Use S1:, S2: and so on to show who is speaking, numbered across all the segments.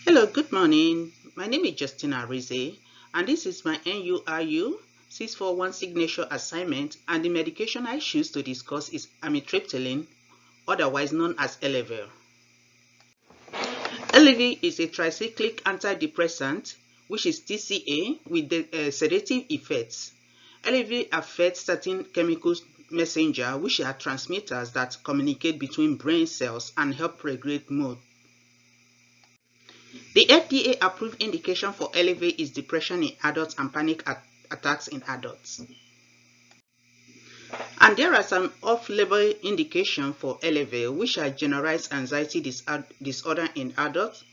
S1: Hello, good morning. My name is Justina Arize, and this is my NURU 641 signature assignment, and the medication I choose to discuss is amitriptyline, otherwise known as Elevil. Elevil is a tricyclic antidepressant, which is TCA, with sedative effects. Elevil affects certain chemical messenger, which are transmitters that communicate between brain cells and help regulate mood. The FDA-approved indication for Elevil is depression in adults and panic attacks in adults. And there are some off-label indications for Elevil, which are generalized anxiety disorder in adults,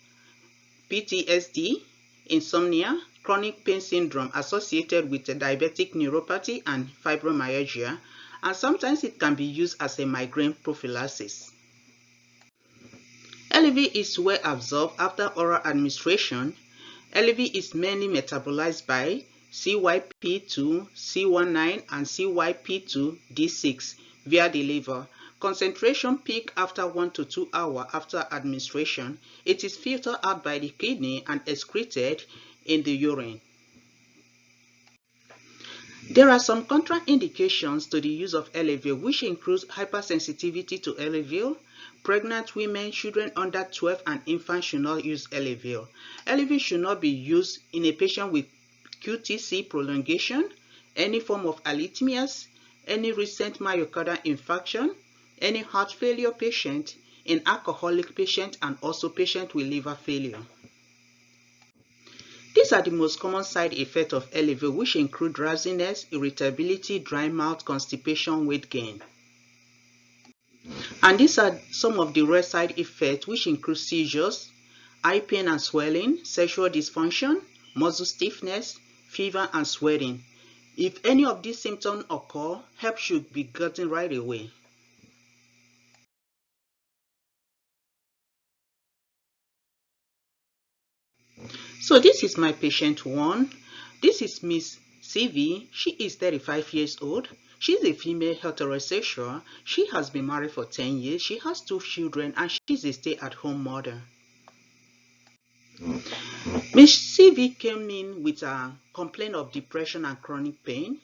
S1: PTSD, insomnia, chronic pain syndrome associated with diabetic neuropathy and fibromyalgia, and sometimes it can be used as a migraine prophylaxis. Elevil is well absorbed after oral administration. Elevil is mainly metabolized by CYP2, C19, and CYP2D6 via the liver. Concentration peak after 1 to 2 hours after administration. It is filtered out by the kidney and excreted in the urine. There are some contraindications to the use of Elevil, which includes hypersensitivity to Elevil. Pregnant women, children under 12, and infants should not use Elevil. Elevil should not be used in a patient with QTc prolongation, any form of arrhythmias, any recent myocardial infarction, any heart failure patient, in alcoholic patient, and also patient with liver failure. These are the most common side effects of Elevil, which include drowsiness, irritability, dry mouth, constipation, weight gain. And these are some of the rare side effects, which include seizures, eye pain and swelling, sexual dysfunction, muscle stiffness, fever and sweating. If any of these symptoms occur, help should be gotten right away. So this is my patient 1. This is Miss CV. She is 35 years old. She is a female heterosexual. She has been married for 10 years. She has 2 children and she is a stay-at-home mother. Miss CV came in with a complaint of depression and chronic pain.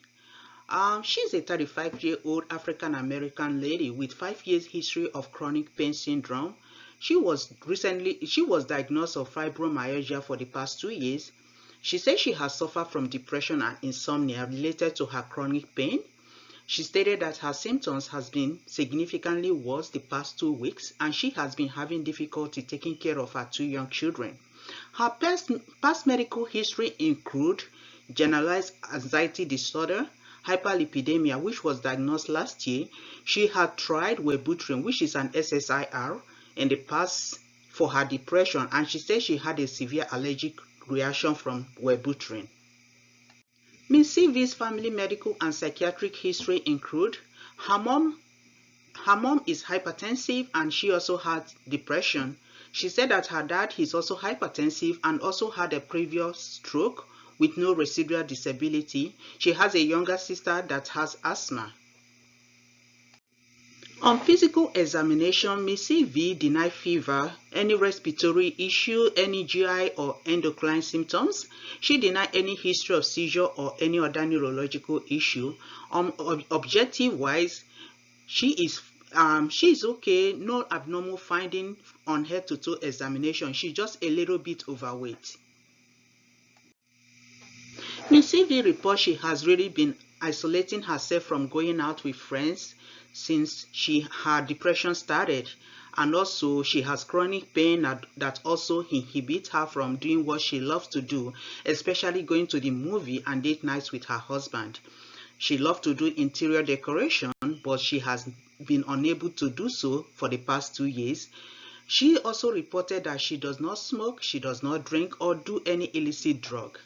S1: She is a 35-year-old African-American lady with 5 years history of chronic pain syndrome. She was diagnosed of fibromyalgia for the past 2 years. She said she has suffered from depression and insomnia related to her chronic pain. She stated that her symptoms has been significantly worse the past 2 weeks, and she has been having difficulty taking care of her 2 young children. Her past medical history include generalized anxiety disorder, hyperlipidemia, which was diagnosed last year. She had tried Wellbutrin, which is an SSIR, in the past for her depression, and she said she had a severe allergic reaction from Wellbutrin. Ms. CV's family medical and psychiatric history include her mom is hypertensive and she also had depression. She said that her dad is also hypertensive and also had a previous stroke with no residual disability. She has a younger sister that has asthma. On physical examination, Ms. CV denied fever, any respiratory issue, any GI or endocrine symptoms. She denied any history of seizure or any other neurological issue. Objective-wise, she is okay, no abnormal finding on head to toe examination. She's just a little bit overweight. Ms. CV reports she has really been isolating herself from going out with friends since her depression started, and also she has chronic pain that also inhibits her from doing what she loves to do, especially going to the movie and date nights with her husband. She loves to do interior decoration, but she has been unable to do so for the past 2 years. She also reported that she does not smoke, she does not drink or do any illicit drug.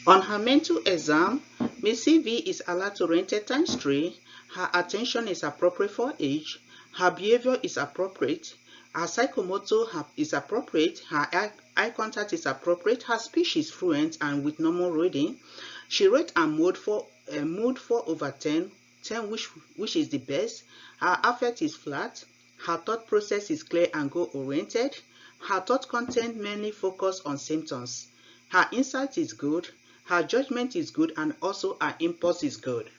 S1: On her mental exam, Ms. CV is alert-oriented ×3. Her attention is appropriate for age. Her behavior is appropriate. Her psychomotor is appropriate. Her eye contact is appropriate. Her speech is fluent and with normal reading. She rates her mood 4/10, 10 which is the best. Her affect is flat. Her thought process is clear and goal-oriented. Her thought content mainly focus on symptoms. Her insight is good. Her judgment is good, and also her impulse is good.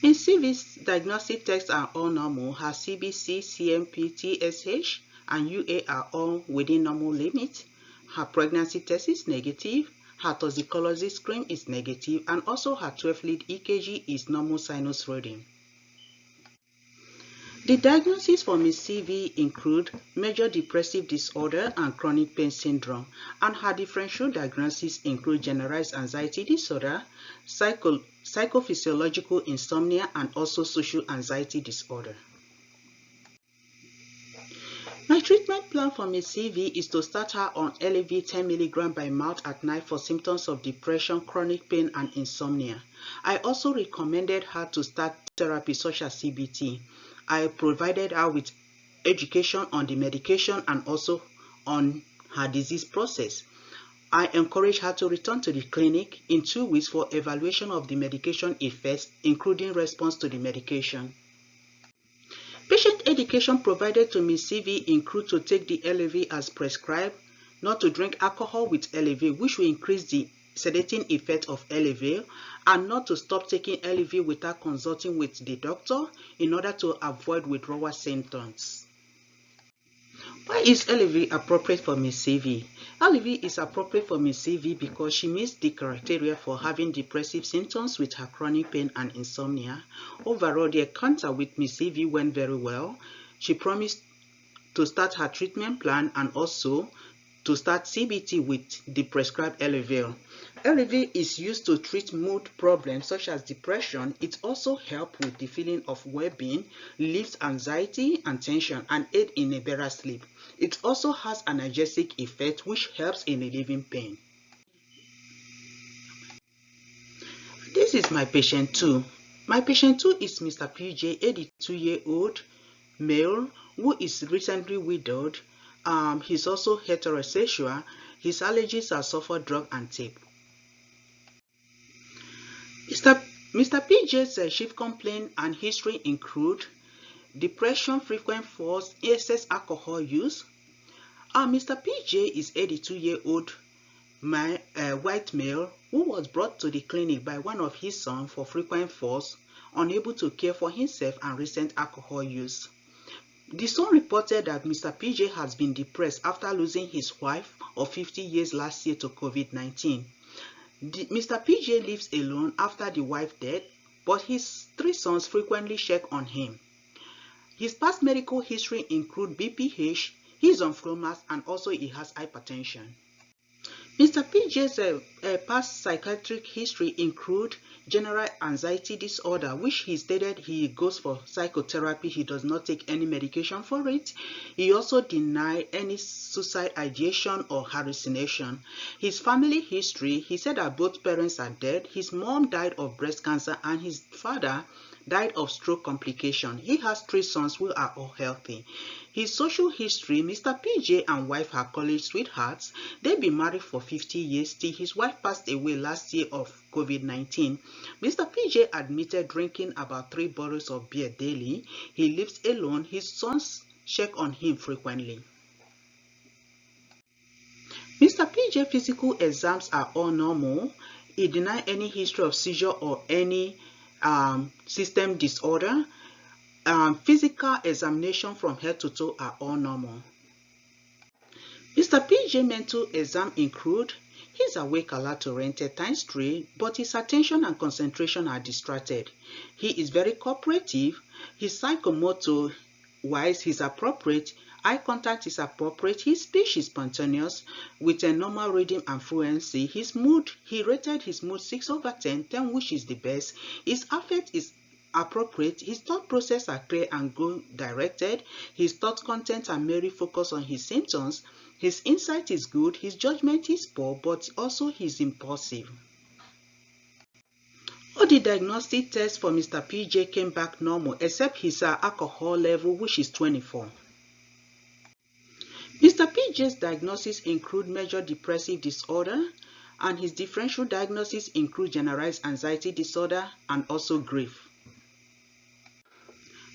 S1: In CV's diagnostic tests are all normal. Her CBC, CMP, TSH, and UA are all within normal limits. Her pregnancy test is negative. Her toxicology screen is negative, and also her 12-lead EKG is normal sinus reading. The diagnoses for Ms. CV include major depressive disorder and chronic pain syndrome, and her differential diagnoses include generalized anxiety disorder, psychophysiological insomnia, and also social anxiety disorder. My treatment plan for Ms. CV is to start her on LAV 10 mg by mouth at night for symptoms of depression, chronic pain, and insomnia. I also recommended her to start therapy such as CBT. I provided her with education on the medication and also on her disease process. I encouraged her to return to the clinic in 2 weeks for evaluation of the medication effects, including response to the medication. Patient education provided to Ms. CV include to take the LAV as prescribed, not to drink alcohol with LAV, which will increase the sedating effect of LAV, and not to stop taking LAV without consulting with the doctor in order to avoid withdrawal symptoms. Why is LAV appropriate for Ms. CV? LAV is appropriate for Ms. CV because she meets the criteria for having depressive symptoms with her chronic pain and insomnia. Overall, the encounter with Ms. CV went very well. She promised to start her treatment plan and also to start CBT with the prescribed LAV. LAV is used to treat mood problems such as depression. It also helps with the feeling of well-being, relieves anxiety and tension, and aids in a better sleep. It also has an analgesic effect which helps in relieving pain. This is my patient 2. My patient 2 is Mr. PJ, 82-year-old male who is recently widowed. He's also heterosexual. His allergies are sulfur drug and tape. Mr. PJ's chief complaint and history include depression, frequent falls, excess alcohol use. Mr. PJ is 82-year-old white male who was brought to the clinic by one of his sons for frequent falls, unable to care for himself, and recent alcohol use. The son reported that Mr. PJ has been depressed after losing his wife of 50 years last year to COVID-19. Mr. PJ lives alone after the wife died, but his 3 sons frequently check on him. His past medical history include BPH, he's on Flomax, and also he has hypertension. Mr. PJ's past psychiatric history include general anxiety disorder, which he stated he goes for psychotherapy. He does not take any medication for it. He also denied any suicide ideation or hallucination. His family history, he said that both parents are dead. His mom died of breast cancer and his father died of stroke complication. He has 3 sons who are all healthy. His social history, Mr. PJ and wife are college sweethearts. They've been married for 50 years till his wife passed away last year of COVID-19. Mr. PJ admitted drinking about 3 bottles of beer daily. He lives alone. His sons check on him frequently. Mr. PJ physical exams are all normal. He denied any history of seizure or any system disorder. Physical examination from head to toe are all normal. Mr. PJ mental exam include he's awake alert oriented times 3, but his attention and concentration are distracted. He is very cooperative. His psychomotor wise is appropriate. Eye contact is appropriate. His speech is spontaneous with a normal rhythm and fluency. His mood, he rated his mood 6/10, 10 which is the best. His affect is appropriate. His thought process are clear and goal directed. His thought content are mainly focused on his symptoms. His insight is good. His judgment is poor, but also he's impulsive. All the diagnostic tests for Mr. PJ came back normal except his alcohol level, which is 24. Mr. PJ's diagnosis include major depressive disorder, and his differential diagnosis include generalized anxiety disorder and also grief.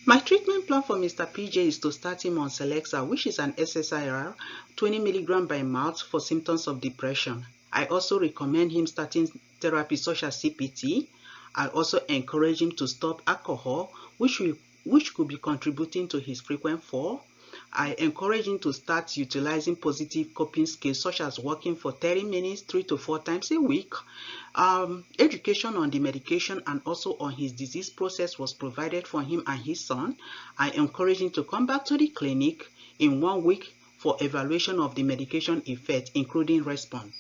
S1: My treatment plan for Mr. PJ is to start him on Celexa, which is an SSRI, 20 mg by mouth for symptoms of depression. I also recommend him starting therapy such as CPT. I also encourage him to stop alcohol, which could be contributing to his frequent fall. I encourage him to start utilizing positive coping skills such as walking for 30 minutes 3 to 4 times a week. Education on the medication and also on his disease process was provided for him and his son. I encourage him to come back to the clinic in 1 week for evaluation of the medication effect, including response.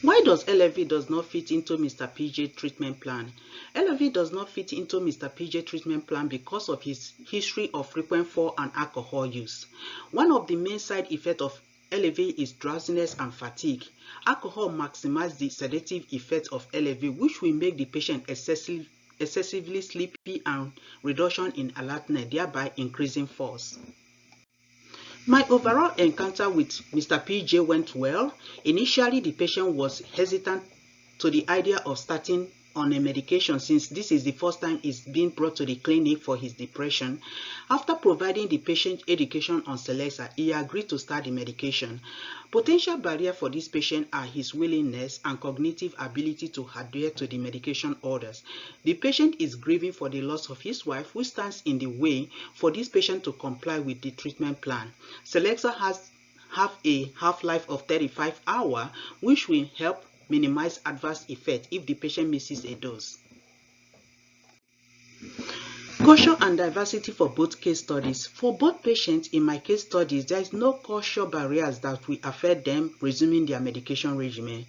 S1: Why does LFV does not fit into Mr. PJ treatment plan? LFV does not fit into Mr. PJ treatment plan because of his history of frequent fall and alcohol use. One of the main side effects of LFV is drowsiness and fatigue. Alcohol maximizes the sedative effect of LFV, which will make the patient excessively sleepy and reduction in alertness, thereby increasing falls. My overall encounter with Mr. PJ went well. Initially, the patient was hesitant to the idea of starting on a medication since this is the first time he's being brought to the clinic for his depression. After providing the patient education on Celexa, he agreed to start the medication. Potential barrier for this patient are his willingness and cognitive ability to adhere to the medication orders. The patient is grieving for the loss of his wife, which stands in the way for this patient to comply with the treatment plan. Celexa have a half-life of 35 hours, which will help minimize adverse effect if the patient misses a dose. Caution and diversity for both case studies. For both patients in my case studies, there is no causal barriers that will affect them resuming their medication regimen.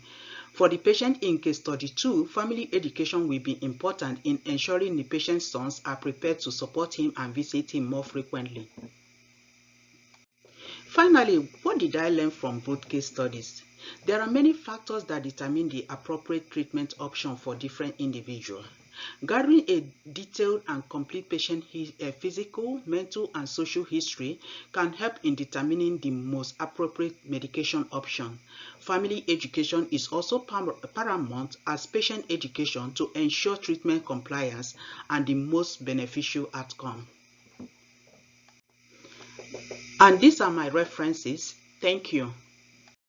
S1: For the patient in case study 2, family education will be important in ensuring the patient's sons are prepared to support him and visit him more frequently. Finally, what did I learn from both case studies? There are many factors that determine the appropriate treatment option for different individuals. Gathering a detailed and complete patient physical, mental, and social history can help in determining the most appropriate medication option. Family education is also paramount as patient education to ensure treatment compliance and the most beneficial outcome. And these are my references. Thank you.